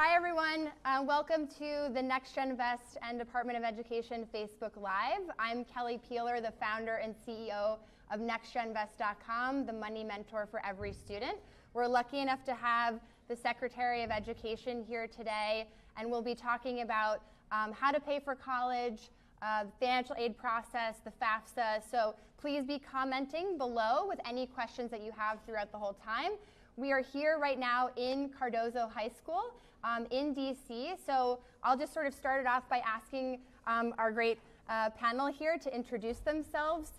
Hi everyone, welcome to the NextGenVest and Department of Education Facebook Live. I'm Kelly Peeler, the founder and CEO of NextGenVest.com, the money mentor for every student. We're lucky enough to have the Secretary of Education here today, and we'll be talking about how to pay for college, the financial aid process, the FAFSA. So please be commenting below with any questions that you have throughout the whole time. We are here right now in Cardozo High School in DC. So I'll just sort of start it off by asking our great panel here to introduce themselves.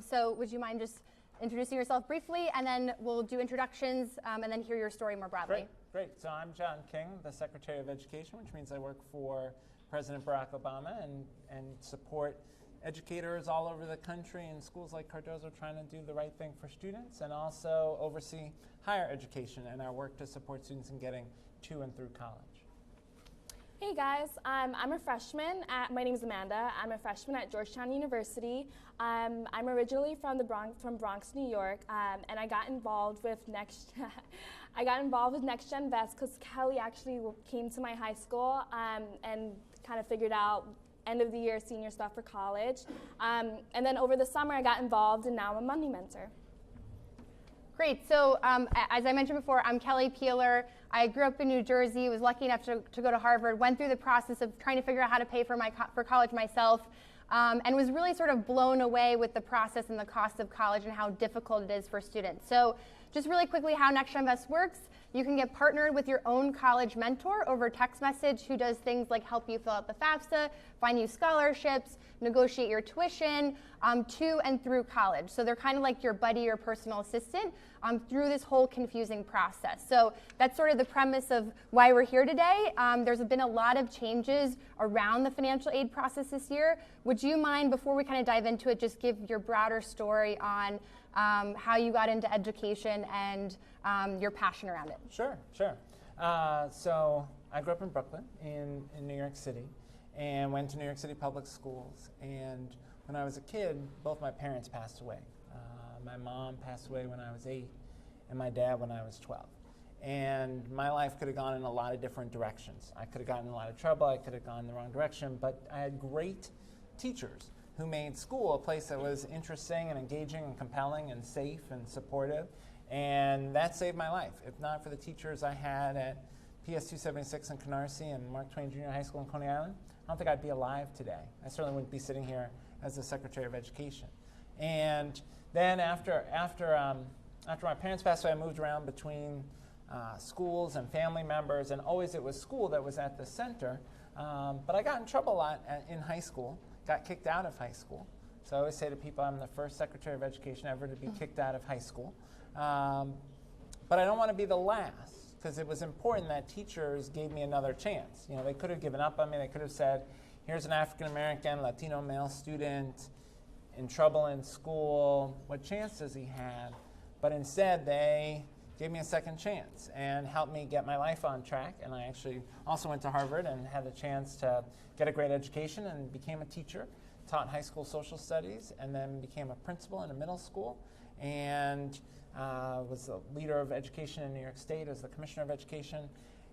So would you mind just introducing yourself briefly, and then we'll do introductions and then hear your story more broadly. Great. So I'm John King, the Secretary of Education, which means I work for President Barack Obama and support educators all over the country in schools like Cardozo trying to do the right thing for students, and also oversee higher education and our work to support students in getting to and through college. Hey guys, I'm a freshman. My name is Amanda. I'm a freshman at Georgetown University. I'm originally from Bronx, New York, and I got involved with NextGenVest because Kelly actually came to my high school and kind of figured out end of the year senior stuff for college. And then over the summer I got involved, and now I'm a money mentor. Great. So as I mentioned before, I'm Kelly Peeler. I grew up in New Jersey, was lucky enough to go to Harvard, went through the process of trying to figure out how to pay for college myself, and was really sort of blown away with the process and the cost of college and how difficult it is for students. So just really quickly how NextGenVest works. You can get partnered with your own college mentor over text message who does things like help you fill out the FAFSA, find you scholarships, negotiate your tuition to and through college. So they're kind of like your buddy or personal assistant through this whole confusing process. So that's sort of the premise of why we're here today. There's been a lot of changes around the financial aid process this year. Would you mind, before we kind of dive into it, just give your broader story on how you got into education and your passion around it? Sure. So I grew up in Brooklyn in New York City and went to New York City public schools. And when I was a kid, both my parents passed away. My mom passed away when I was 8 and my dad when I was 12. And my life could have gone in a lot of different directions. I could have gotten in a lot of trouble, I could have gone in the wrong direction, but I had great teachers who made school a place that was interesting and engaging and compelling and safe and supportive. And that saved my life. If not for the teachers I had at PS 276 in Canarsie and Mark Twain Junior High School in Coney Island, I don't think I'd be alive today. I certainly wouldn't be sitting here as the Secretary of Education. And then after my parents passed away, I moved around between schools and family members, and always it was school that was at the center. But I got in trouble a lot in high school, got kicked out of high school. So I always say to people, I'm the first Secretary of Education ever to be kicked out of high school. But I don't want to be the last, because it was important that teachers gave me another chance. You know, they could have given up on me. They could have said, here's an African-American, Latino male student in trouble in school. What chance does he have? But instead, they gave me a second chance and helped me get my life on track. And I actually also went to Harvard and had the chance to get a great education and became a teacher, taught high school social studies, and then became a principal in a middle school, and was the leader of education in New York State as the Commissioner of Education,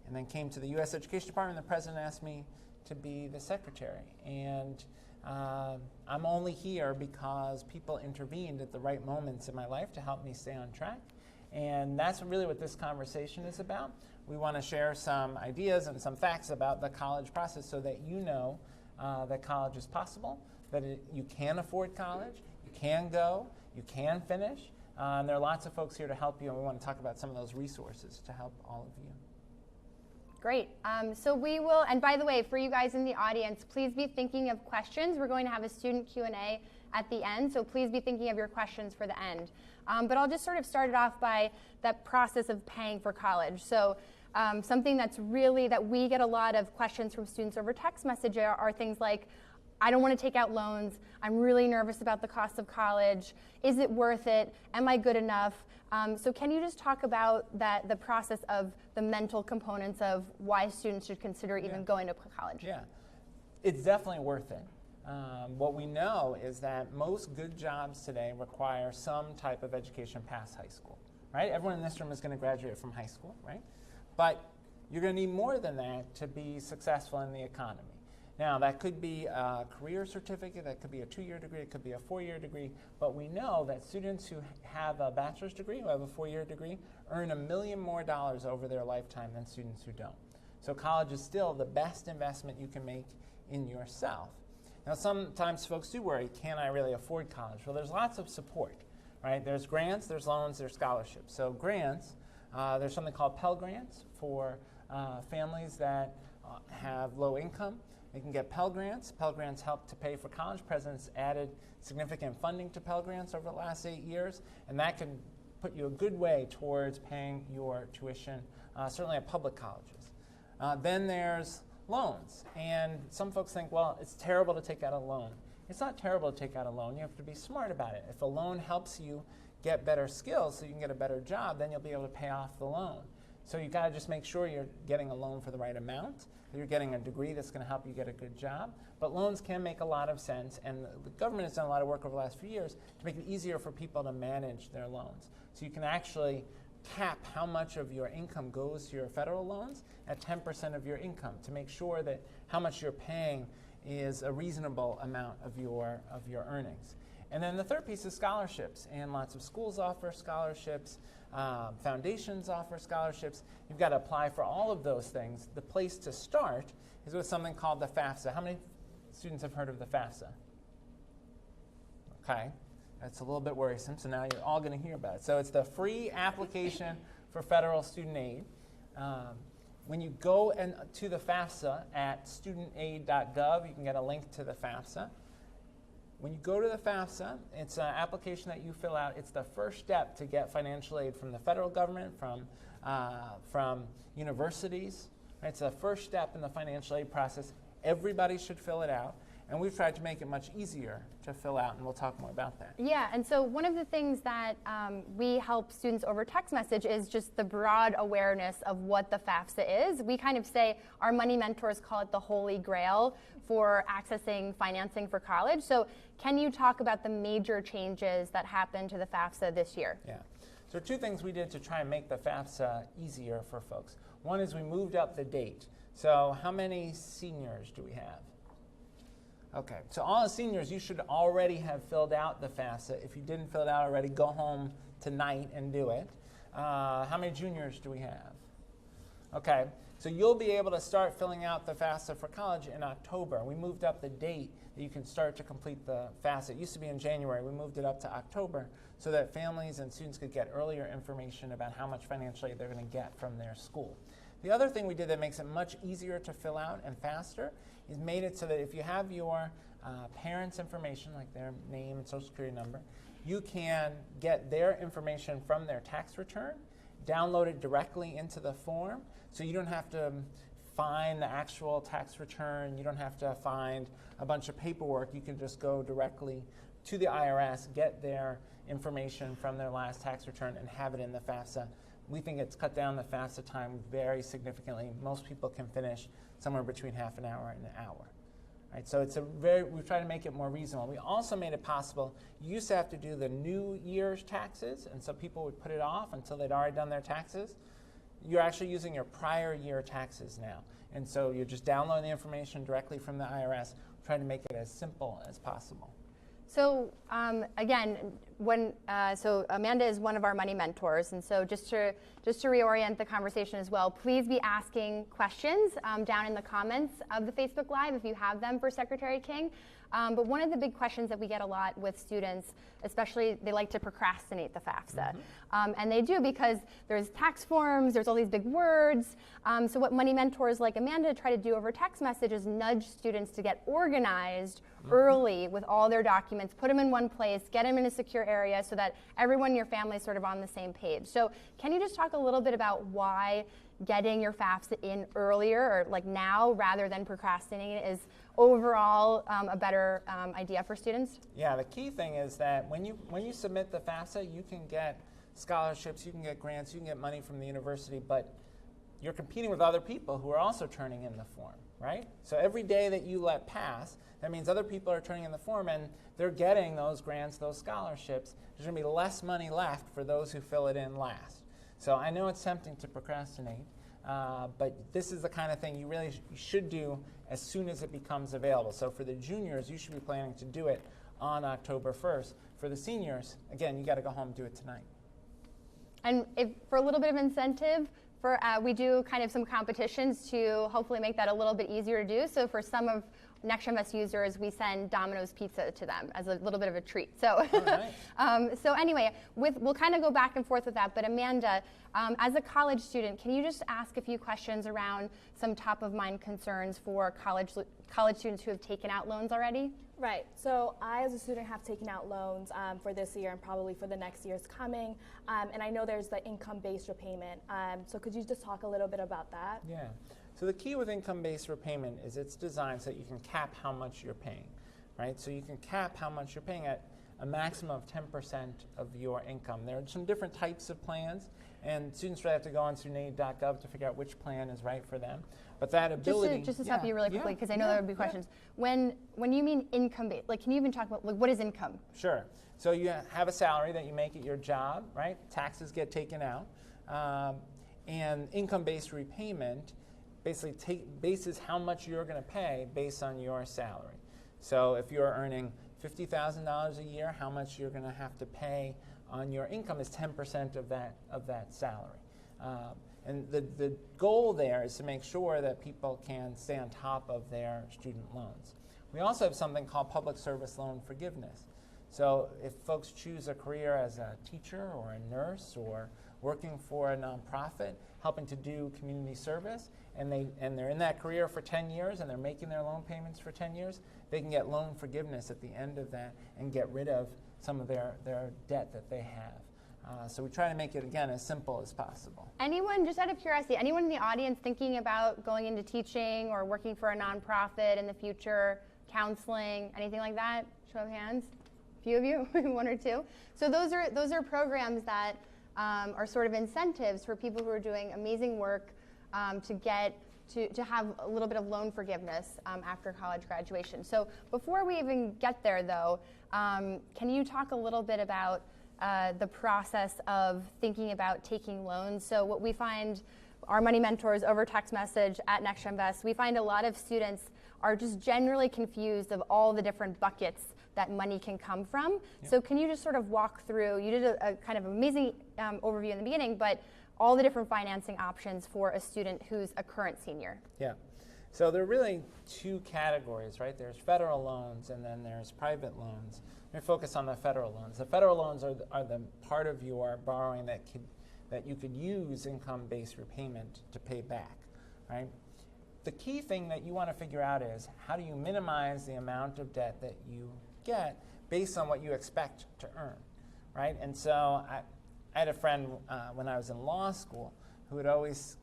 and then came to the U.S. Education Department. The president asked me to be the secretary. And I'm only here because people intervened at the right moments in my life to help me stay on track. And that's really what this conversation is about. We want to share some ideas and some facts about the college process so that you know that college is possible, that you can afford college, you can go, you can finish. And there are lots of folks here to help you, and we want to talk about some of those resources to help all of you. Great. So we will, and by the way, for you guys in the audience, please be thinking of questions. We're going to have a student Q&A at the end, so please be thinking of your questions for the end. But I'll just sort of start it off by that process of paying for college. So something that's really, that we get a lot of questions from students over text message are things like, I don't want to take out loans. I'm really nervous about the cost of college. Is it worth it? Am I good enough? So can you just talk about the process of the mental components of why students should consider even going to college? Yeah, it's definitely worth it. What we know is that most good jobs today require some type of education past high school, right? Everyone in this room is going to graduate from high school, right? But you're going to need more than that to be successful in the economy. Now, that could be a career certificate, that could be a 2-year degree, it could be a 4-year degree, but we know that students who have a bachelor's degree, who have a 4-year degree, earn $1 million more over their lifetime than students who don't. So college is still the best investment you can make in yourself. Now, sometimes folks do worry, can I really afford college? Well, there's lots of support, right? There's grants, there's loans, there's scholarships. So grants, there's something called Pell Grants for families that have low income. They can get Pell Grants. Pell Grants help to pay for college. President's added significant funding to Pell Grants over the last 8 years, and that can put you a good way towards paying your tuition, certainly at public colleges. Then there's loans, and some folks think, well, it's terrible to take out a loan. It's not terrible to take out a loan. You have to be smart about it. If a loan helps you get better skills so you can get a better job, then you'll be able to pay off the loan. So you've got to just make sure you're getting a loan for the right amount, that you're getting a degree that's going to help you get a good job. But loans can make a lot of sense, and the government has done a lot of work over the last few years to make it easier for people to manage their loans. So you can actually cap how much of your income goes to your federal loans at 10% of your income to make sure that how much you're paying is a reasonable amount of your earnings. And then the third piece is scholarships, and lots of schools offer scholarships, foundations offer scholarships. You've got to apply for all of those things. The place to start is with something called the FAFSA. How many students have heard of the FAFSA? Okay, that's a little bit worrisome, so now you're all going to hear about it. So it's the free application for federal student aid. When you go to the FAFSA at studentaid.gov, you can get a link to the FAFSA. When you go to the FAFSA, it's an application that you fill out. It's the first step to get financial aid from the federal government, from universities. Right? It's the first step in the financial aid process. Everybody should fill it out. And we've tried to make it much easier to fill out, and we'll talk more about that. Yeah, and so one of the things that we help students over text message is just the broad awareness of what the FAFSA is. We kind of say our money mentors call it the holy grail for accessing financing for college. So can you talk about the major changes that happened to the FAFSA this year? Yeah, so 2 things we did to try and make the FAFSA easier for folks. One is we moved up the date. So how many seniors do we have? Okay, so all the seniors, you should already have filled out the FAFSA. If you didn't fill it out already, go home tonight and do it. How many juniors do we have? Okay, so you'll be able to start filling out the FAFSA for college in October. We moved up the date that you can start to complete the FAFSA. It used to be in January. We moved it up to October so that families and students could get earlier information about how much financial aid they're going to get from their school. The other thing we did that makes it much easier to fill out and faster is made it so that if you have your parents' information, like their name and social security number, you can get their information from their tax return, download it directly into the form, so you don't have to find the actual tax return, you don't have to find a bunch of paperwork, you can just go directly to the IRS, get their information from their last tax return, and have it in the FAFSA. We think it's cut down the FAFSA time very significantly. Most people can finish somewhere between half an hour and an hour. Right, so we've tried to make it more reasonable. We also made it possible. You used to have to do the new year's taxes, and so people would put it off until they'd already done their taxes. You're actually using your prior year taxes now. And so you're just downloading the information directly from the IRS, trying to make it as simple as possible. So again, so Amanda is one of our money mentors, and so just to reorient the conversation as well, please be asking questions down in the comments of the Facebook Live if you have them for Secretary King. But one of the big questions that we get a lot with students, especially, they like to procrastinate the FAFSA. And they do because there's tax forms, there's all these big words. So what money mentors like Amanda try to do over text message is nudge students to get organized early with all their documents, put them in one place, get them in a secure area so that everyone in your family is sort of on the same page. So can you just talk a little bit about why getting your FAFSA in earlier, or like now, rather than procrastinating is overall a better idea for students? Yeah, the key thing is that when you submit the FAFSA, you can get scholarships, you can get grants, you can get money from the university, but you're competing with other people who are also turning in the form, right? So every day that you let pass, that means other people are turning in the form and they're getting those grants, those scholarships. There's going to be less money left for those who fill it in last. So I know it's tempting to procrastinate, But this is the kind of thing you really should do as soon as it becomes available. So for the juniors, you should be planning to do it on October 1st. For the seniors, again, you got to go home and do it tonight. And for a little bit of incentive, we do kind of some competitions to hopefully make that a little bit easier to do. So for some of NextGenVest users, we send Domino's pizza to them as a little bit of a treat. So, so anyway, we'll kind of go back and forth with that. But Amanda, as a college student, can you just ask a few questions around some top of mind concerns for college students who have taken out loans already? Right. So I, as a student, have taken out loans for this year and probably for the next years coming. And I know there's the income-based repayment. So could you just talk a little bit about that? Yeah. So the key with income-based repayment is it's designed so that you can cap how much you're paying, right? So you can cap how much you're paying at a maximum of 10% of your income. There are some different types of plans, and students really have to go on SUNAID.gov to figure out which plan is right for them. But that ability... Just to stop you really quickly, because I know there would be questions. When you mean income-based, like, can you even talk about, like, what is income? Sure. So you have a salary that you make at your job, right? Taxes get taken out. And income-based repayment basically bases how much you're going to pay based on your salary. So if you're earning $50,000 a year, how much you're going to have to pay on your income is 10% of that salary. And the goal there is to make sure that people can stay on top of their student loans. We also have something called public service loan forgiveness. So if folks choose a career as a teacher or a nurse or working for a nonprofit, helping to do community service, and they're in that career for 10 years and they're making their loan payments for 10 years, they can get loan forgiveness at the end of that and get rid of some of their debt that they have. So we try to make it, again, as simple as possible. Anyone, just out of curiosity, anyone in the audience thinking about going into teaching or working for a nonprofit in the future, counseling, anything like that? Show of hands. A few of you, one or two. So those are programs that are sort of incentives for people who are doing amazing work to have a little bit of loan forgiveness after college graduation. So before we even get there, though, can you talk a little bit about the process of thinking about taking loans? So what we find, our money mentors over text message at NextGenVest, we find a lot of students are just generally confused of all the different buckets that money can come from. Yep. So can you just sort of walk through, you did a kind of amazing overview in the beginning, but all the different financing options for a student who's a current senior. Yeah. So there are really two categories, right? There's federal loans and then there's private loans. Let me focus on the federal loans. The federal loans are the part of your borrowing that you could use income-based repayment to pay back, right? The key thing that you want to figure out is how do you minimize the amount of debt that you get based on what you expect to earn, right? And so I had a friend when I was in law school who would always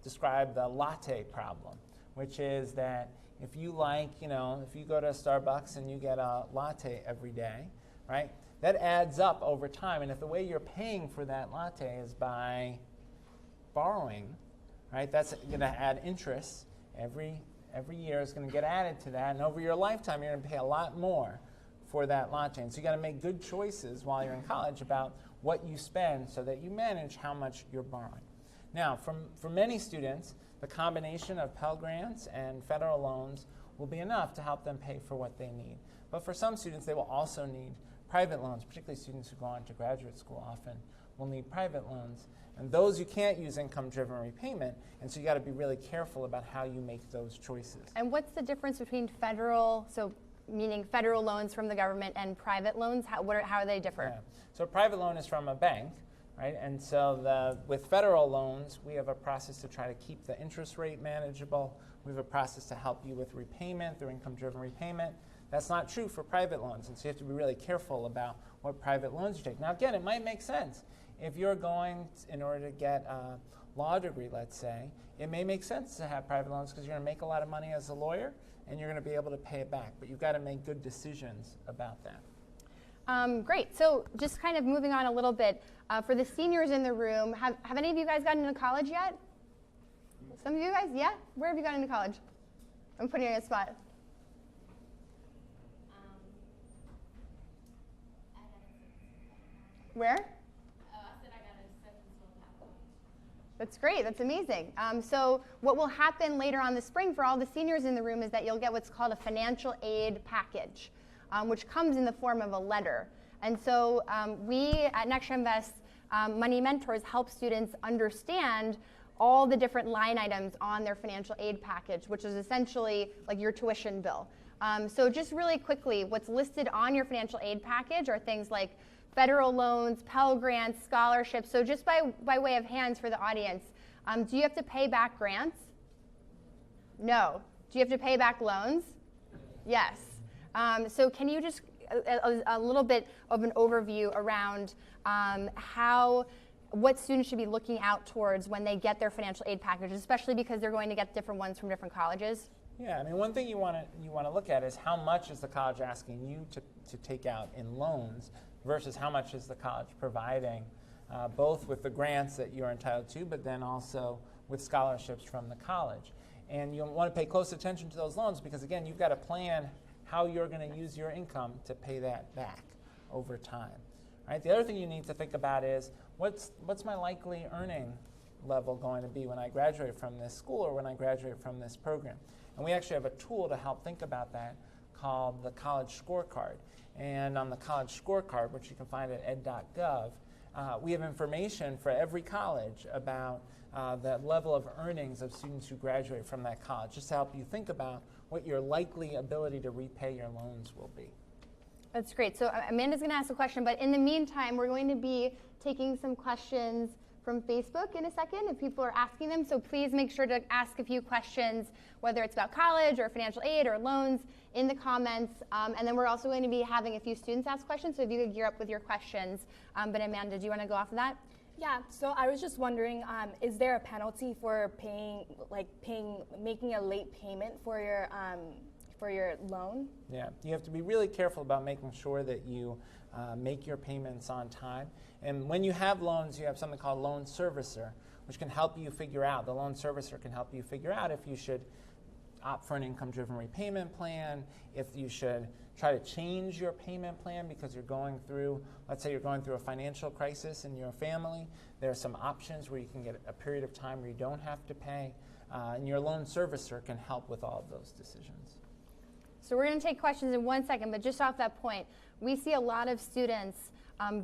describe the latte problem, which is that if you if you go to Starbucks and you get a latte every day, right, that adds up over time. And if the way you're paying for that latte is by borrowing, right, that's going to add interest. Every year is going to get added to that. And over your lifetime, you're going to pay a lot more for that latte. And so you got to make good choices while you're in college about what you spend so that you manage how much you're borrowing. Now, for many students, the combination of Pell Grants and federal loans will be enough to help them pay for what they need. But for some students, they will also need private loans, particularly students who go on to graduate school often will need private loans. And those you can't use income-driven repayment, and so you got to be really careful about how you make those choices. And what's the difference between federal, so meaning federal loans from the government, and private loans? How are they differ? Yeah. So a private loan is from a bank, right? And so with federal loans, we have a process to try to keep the interest rate manageable. We have a process to help you with repayment through income-driven repayment. That's not true for private loans, and so you have to be really careful about what private loans you take. Now, again, it might make sense. If you're going, in order to get a law degree, let's say, it may make sense to have private loans because you're going to make a lot of money as a lawyer and you're going to be able to pay it back. But you've got to make good decisions about that. Great. So just kind of moving on a little bit, for the seniors in the room, have any of you guys gotten into college yet? Some of you guys? Yeah? Where have you gotten into college? I'm putting you on a spot. Where? That's great. That's amazing. So what will happen later on this spring for all the seniors in the room is that you'll get what's called a financial aid package, which comes in the form of a letter. And so we at NextGenVest Money Mentors help students understand all the different line items on their financial aid package, which is essentially like your tuition bill. So just really quickly, what's listed on your financial aid package are things like federal loans, Pell Grants, scholarships. So just by way of hands for the audience, do you have to pay back grants? No. Do you have to pay back loans? Yes. So can you just, a little bit of an overview around what students should be looking out towards when they get their financial aid package, especially because they're going to get different ones from different colleges? Yeah, I mean, one thing you want to look at is how much is the college asking you to take out in loans versus how much is the college providing, both with the grants that you're entitled to, but then also with scholarships from the college. And you'll want to pay close attention to those loans because, again, you've got to plan how you're going to use your income to pay that back over time. Right? The other thing you need to think about is what's my likely earning level going to be when I graduate from this school or when I graduate from this program. And we actually have a tool to help think about that called the College Scorecard. And on the College Scorecard, which you can find at ed.gov, we have information for every college about the level of earnings of students who graduate from that college, just to help you think about what your likely ability to repay your loans will be. That's great. So Amanda's going to ask a question, but in the meantime, we're going to be taking some questions from Facebook in a second if people are asking them. So please make sure to ask a few questions, whether it's about college or financial aid or loans, in the comments. And then we're also going to be having a few students ask questions, so if you could gear up with your questions. But Amanda, do you want to go off of that? Yeah, so I was just wondering, is there a penalty for making a late payment for your loan? Yeah, you have to be really careful about making sure that you make your payments on time. And when you have loans, you have something called loan servicer, which can help you figure out, the loan servicer can help you figure out if you should opt for an income-driven repayment plan, if you should try to change your payment plan because you're going through, let's say you're going through a financial crisis in your family. There are some options where you can get a period of time where you don't have to pay, and your loan servicer can help with all of those decisions. So we're going to take questions in 1 second, but just off that point, we see a lot of students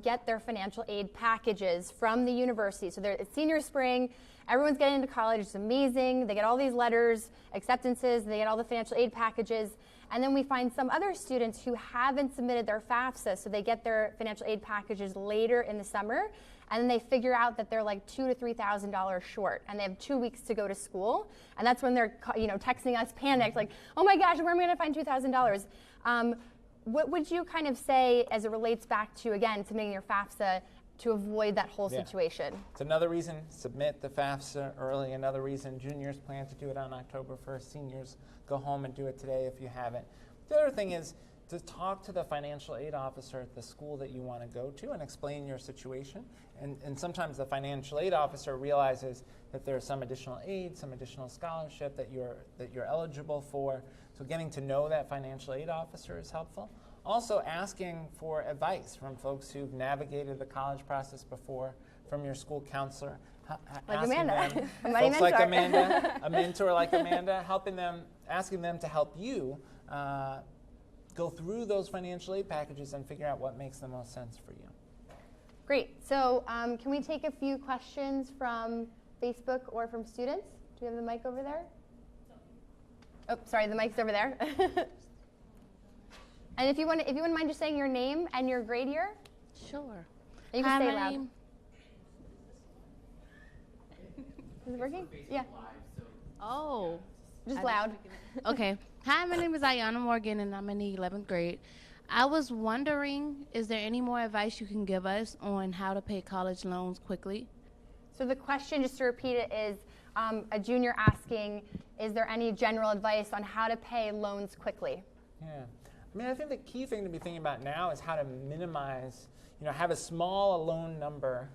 get their financial aid packages from the university. So it's senior spring, everyone's getting into college, it's amazing. They get all these letters, acceptances, they get all the financial aid packages. And then we find some other students who haven't submitted their FAFSA, so they get their financial aid packages later in the summer, and then they figure out that they're like $2,000 to $3,000 short, and they have 2 weeks to go to school, and that's when they're texting us panicked, like, oh my gosh, where am I going to find $2,000? What would you kind of say as it relates back to, again, submitting your FAFSA to avoid that whole situation? It's another reason, submit the FAFSA early. Another reason, juniors plan to do it on October 1st. Seniors, go home and do it today if you haven't. The other thing is to talk to the financial aid officer at the school that you want to go to and explain your situation. And sometimes the financial aid officer realizes that there's some additional aid, some additional scholarship that you're eligible for. So getting to know that financial aid officer is helpful. Also asking for advice from folks who've navigated the college process before, from your school counselor. Like Amanda. Folks like Amanda, a mentor like Amanda, asking them to help you go through those financial aid packages and figure out what makes the most sense for you. Great. So can we take a few questions from Facebook or from students? Do we have the mic over there? Oh, sorry, the mic's over there. And if you wouldn't mind just saying your name and your grade year? Sure. And you can say loud. Is it working? Yeah. Oh. Just loud. Okay. Hi, my name is Ayana Morgan, and I'm in the 11th grade. I was wondering, is there any more advice you can give us on how to pay college loans quickly? So the question, just to repeat it, is a junior asking, is there any general advice on how to pay loans quickly? Yeah. I mean, I think the key thing to be thinking about now is how to minimize, have as small a loan number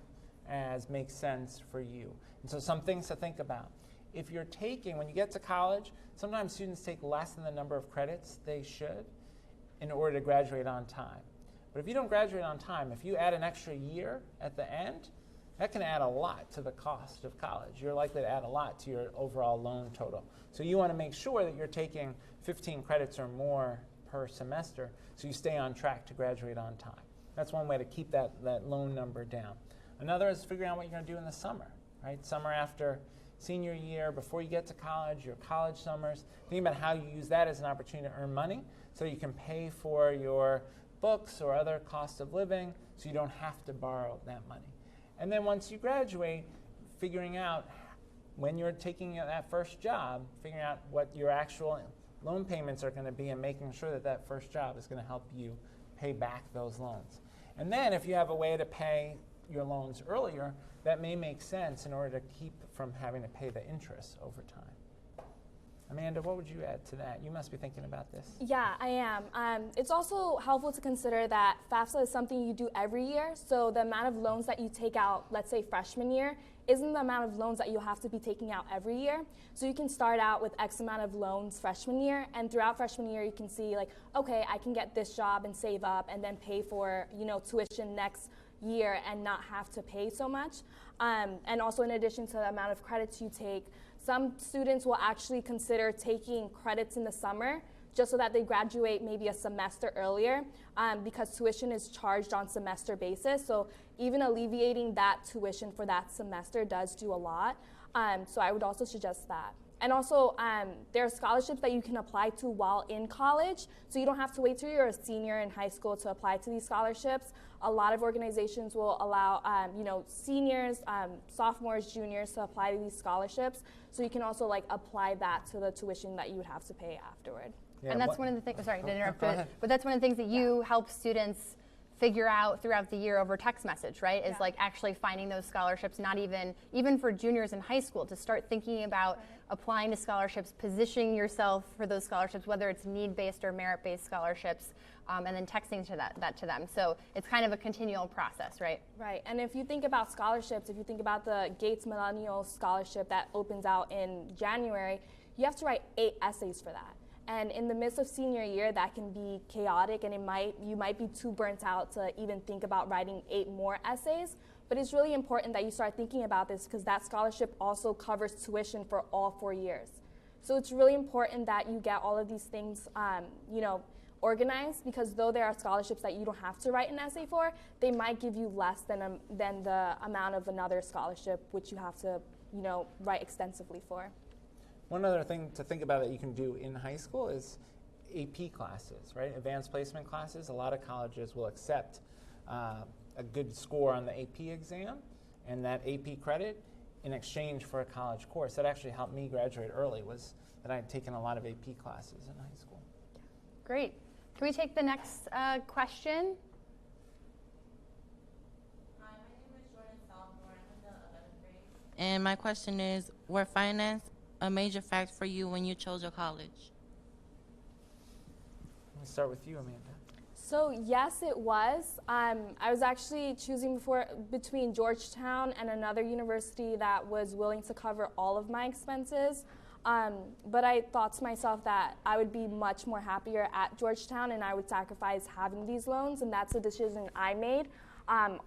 as makes sense for you. And so some things to think about. If you're when you get to college, sometimes students take less than the number of credits they should in order to graduate on time. But if you don't graduate on time, if you add an extra year at the end, that can add a lot to the cost of college. You're likely to add a lot to your overall loan total. So you want to make sure that you're taking 15 credits or more per semester so you stay on track to graduate on time. That's one way to keep that loan number down. Another is figuring out what you're going to do in the summer, right? Summer after senior year, before you get to college, your college summers. Think about how you use that as an opportunity to earn money so you can pay for your books or other costs of living so you don't have to borrow that money. And then once you graduate, figuring out when you're taking that first job, figuring out what your actual loan payments are going to be and making sure that that first job is going to help you pay back those loans. And then if you have a way to pay your loans earlier, that may make sense in order to keep from having to pay the interest over time. Amanda, what would you add to that? You must be thinking about this. Yeah, I am. It's also helpful to consider that FAFSA is something you do every year. So the amount of loans that you take out, let's say freshman year, isn't the amount of loans that you'll have to be taking out every year. So you can start out with X amount of loans freshman year, and throughout freshman year you can see like, okay, I can get this job and save up and then pay for, tuition next year and not have to pay so much. And also in addition to the amount of credits you take, some students will actually consider taking credits in the summer just so that they graduate maybe a semester earlier because tuition is charged on semester basis. So even alleviating that tuition for that semester does do a lot. So I would also suggest that. And also, there are scholarships that you can apply to while in college, so you don't have to wait till you're a senior in high school to apply to these scholarships. A lot of organizations will allow, seniors, sophomores, juniors to apply to these scholarships, so you can also apply that to the tuition that you would have to pay afterward. Yeah, and that's one of the things, sorry to interrupt, go ahead. but that's one of the things that you help students figure out throughout the year over text message, right? Is actually finding those scholarships, not even for juniors in high school, to start thinking about applying to scholarships, positioning yourself for those scholarships, whether it's need-based or merit-based scholarships, and then texting that to them. So it's kind of a continual process, right? Right, and if you think about scholarships, if you think about the Gates Millennial Scholarship that opens out in January, you have to write 8 essays for that. And in the midst of senior year, that can be chaotic, and you might be too burnt out to even think about writing 8 more essays. But it's really important that you start thinking about this because that scholarship also covers tuition for all 4 years. So it's really important that you get all of these things, organized, because though there are scholarships that you don't have to write an essay for, they might give you less than the amount of another scholarship, which you have to, write extensively for. One other thing to think about that you can do in high school is AP classes, right? Advanced placement classes. A lot of colleges will accept a good score on the AP exam and that AP credit in exchange for a college course. That actually helped me graduate early, was that I had taken a lot of AP classes in high school. Great. Can we take the next question? Hi, my name is Jordan Salvador. I'm in the 11th grade. And my question is, were finance a major factor for you when you chose your college? Let me start with you, Amanda. So yes, it was. I was actually choosing between Georgetown and another university that was willing to cover all of my expenses. But I thought to myself that I would be much more happier at Georgetown and I would sacrifice having these loans, and that's a decision I made.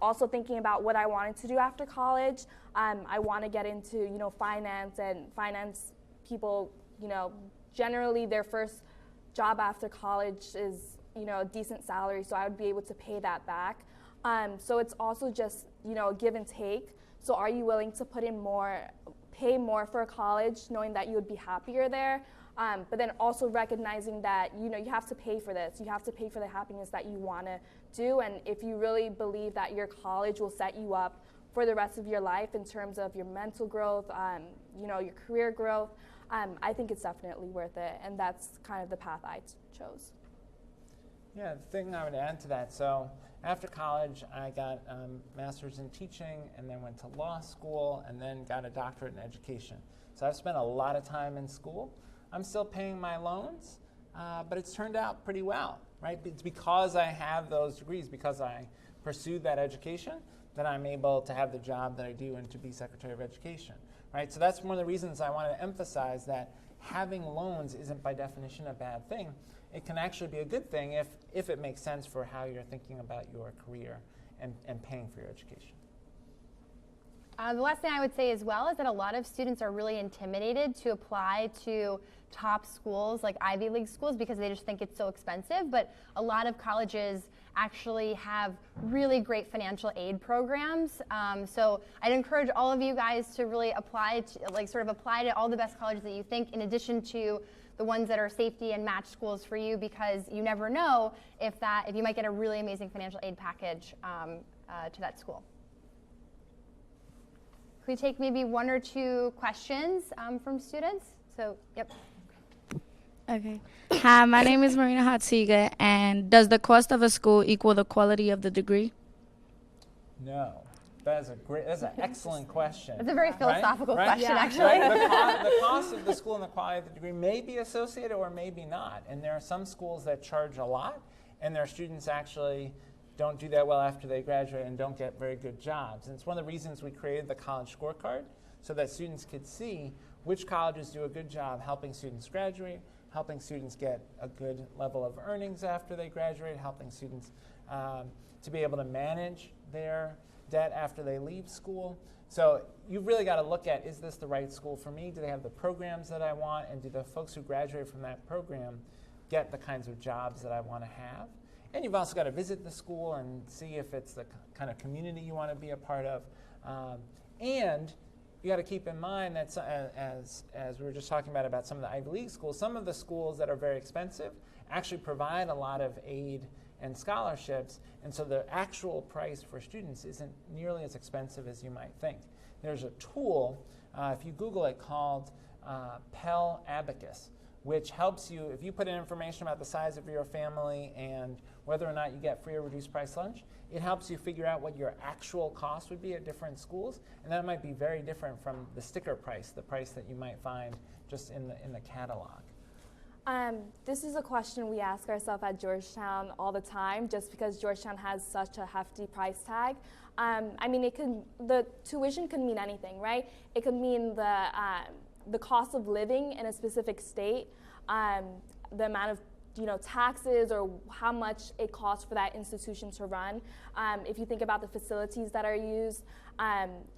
Also thinking about what I wanted to do after college. I want to get into, finance, and finance people, generally their first job after college is, a decent salary, so I would be able to pay that back. So it's also just, a give and take. So are you willing to pay more for college, knowing that you would be happier there? But then also recognizing that, you have to pay for this. You have to pay for the happiness that you want to do. And if you really believe that your college will set you up for the rest of your life in terms of your mental growth, your career growth, I think it's definitely worth it. And that's kind of the path I chose. Yeah, the thing I would add to that, so after college, I got a master's in teaching and then went to law school and then got a doctorate in education. So I've spent a lot of time in school. I'm still paying my loans, but it's turned out pretty well, right? It's because I have those degrees, because I pursued that education, that I'm able to have the job that I do and to be Secretary of Education, right? So that's one of the reasons I wanted to emphasize that having loans isn't by definition a bad thing. It can actually be a good thing if it makes sense for how you're thinking about your career and paying for your education. The last thing I would say as well is that a lot of students are really intimidated to apply to top schools like Ivy League schools because they just think it's so expensive, but a lot of colleges actually have really great financial aid programs. So I'd encourage all of you guys to really apply to, apply to all the best colleges that you think, in addition to the ones that are safety and match schools for you, because you never know if you might get a really amazing financial aid package to that school. Can we take maybe one or two questions from students? So, yep. Okay. Hi, my name is Marina Hatziga, and does the cost of a school equal the quality of the degree? No. That's an excellent question. It's a very philosophical question, Yeah. actually. Right? The cost of the school and the quality of the degree may be associated or maybe not. And there are some schools that charge a lot, and their students actually don't do that well after they graduate and don't get very good jobs. And it's one of the reasons we created the college scorecard, so that students could see which colleges do a good job helping students graduate, helping students get a good level of earnings after they graduate, helping students to be able to manage their debt after they leave school. So you've really got to look at, is this the right school for me? Do they have the programs that I want? And do the folks who graduate from that program get the kinds of jobs that I want to have? And you've also got to visit the school and see if it's the kind of community you want to be a part of. And you got to keep in mind that as we were just talking about some of the Ivy League schools, some of the schools that are very expensive actually provide a lot of aid and scholarships, and so the actual price for students isn't nearly as expensive as you might think. There's a tool, if you Google it, called Pell Abacus, which helps you, if you put in information about the size of your family and whether or not you get free or reduced price lunch, it helps you figure out what your actual cost would be at different schools, and that might be very different from the sticker price, the price that you might find just in the catalog. This is a question we ask ourselves at Georgetown all the time, just because Georgetown has such a hefty price tag. I mean, the tuition could mean anything, right? It could mean the cost of living in a specific state, the amount of taxes, or how much it costs for that institution to run. If you think about the facilities that are used,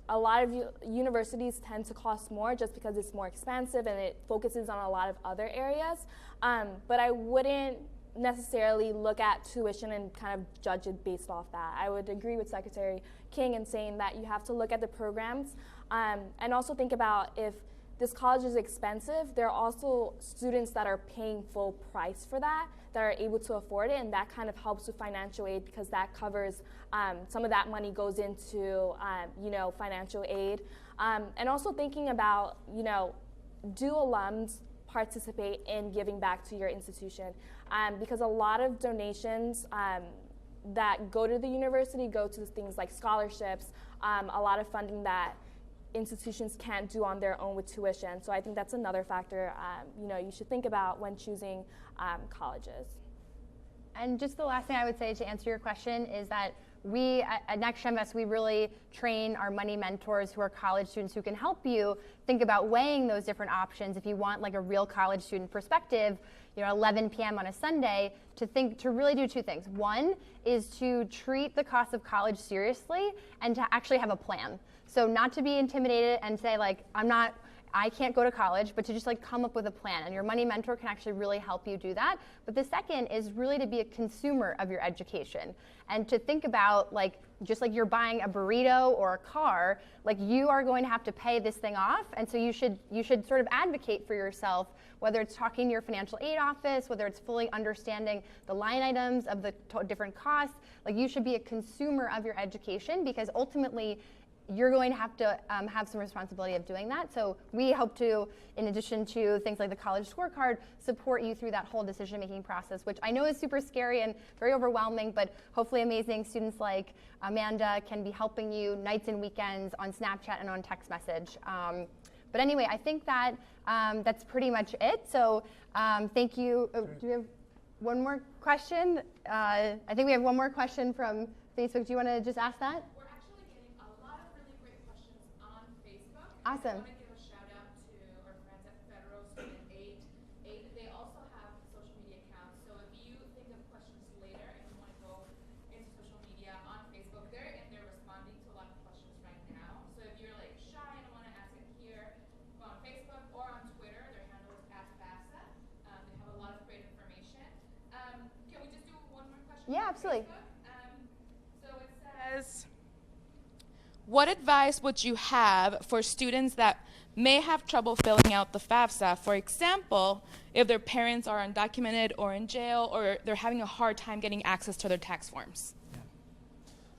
a lot of universities tend to cost more just because it's more expensive and it focuses on a lot of other areas. But I wouldn't necessarily look at tuition and kind of judge it based off that. I would agree with Secretary King in saying that you have to look at the programs and also think about, if this college is expensive, there are also students that are paying full price for that are able to afford it, and that kind of helps with financial aid, because that covers some of that money goes into financial aid. And also thinking about, do alums participate in giving back to your institution? Because a lot of donations that go to the university go to things like scholarships, a lot of funding that institutions can't do on their own with tuition. So I think that's another factor you should think about when choosing colleges. And just the last thing I would say to answer your question is that we at NextGenVest, we really train our money mentors who are college students who can help you think about weighing those different options. If you want like a real college student perspective, 11 p.m. on a Sunday, to really do two things. One is to treat the cost of college seriously and to actually have a plan. So not to be intimidated and say like, I can't go to college, but to just like come up with a plan, and your money mentor can actually really help you do that. But the second is really to be a consumer of your education and to think about just like you're buying a burrito or a car, like you are going to have to pay this thing off, and so you should sort of advocate for yourself, whether it's talking to your financial aid office, whether it's fully understanding the line items of the different costs. Like you should be a consumer of your education, because ultimately you're going to have some responsibility of doing that. So we hope to, in addition to things like the college scorecard, support you through that whole decision-making process, which I know is super scary and very overwhelming, but hopefully amazing students like Amanda can be helping you nights and weekends on Snapchat and on text message. But anyway, I think that that's pretty much it. So thank you. Oh, do we have one more question? I think we have one more question from Facebook. Do you want to just ask that? Awesome. I want to give a shout out to our friends at Federal Student Aid. They also have social media accounts. So if you think of questions later and you want to go into social media on Facebook, they're in there responding to a lot of questions right now. So if you're Yeah, absolutely. So it says, what advice would you have for students that may have trouble filling out the FAFSA? For example, if their parents are undocumented or in jail, or they're having a hard time getting access to their tax forms.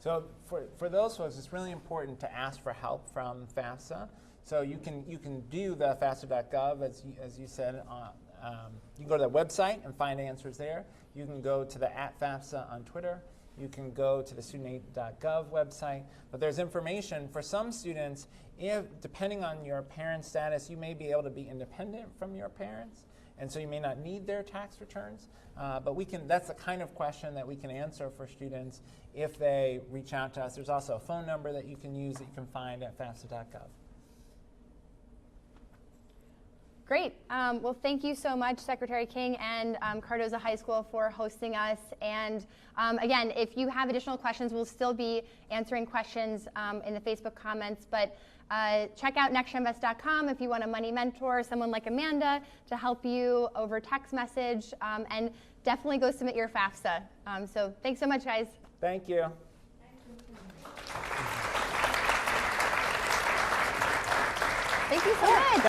So for those folks, it's really important to ask for help from FAFSA. So you can do the FAFSA.gov, as you said. You can go to the website and find answers there. You can go to the @FAFSA on Twitter. You can go to the studentaid.gov website. But there's information for some students. If depending on your parent's status, you may be able to be independent from your parents, and so you may not need their tax returns. But that's the kind of question that we can answer for students if they reach out to us. There's also a phone number that you can use that you can find at FAFSA.gov. Great. Well, thank you so much, Secretary King and Cardozo High School for hosting us. And again, if you have additional questions, we'll still be answering questions in the Facebook comments. But check out NextGenVest.com if you want a money mentor, someone like Amanda, to help you over text message. And definitely go submit your FAFSA. So thanks so much, guys. Thank you. Thank you so much.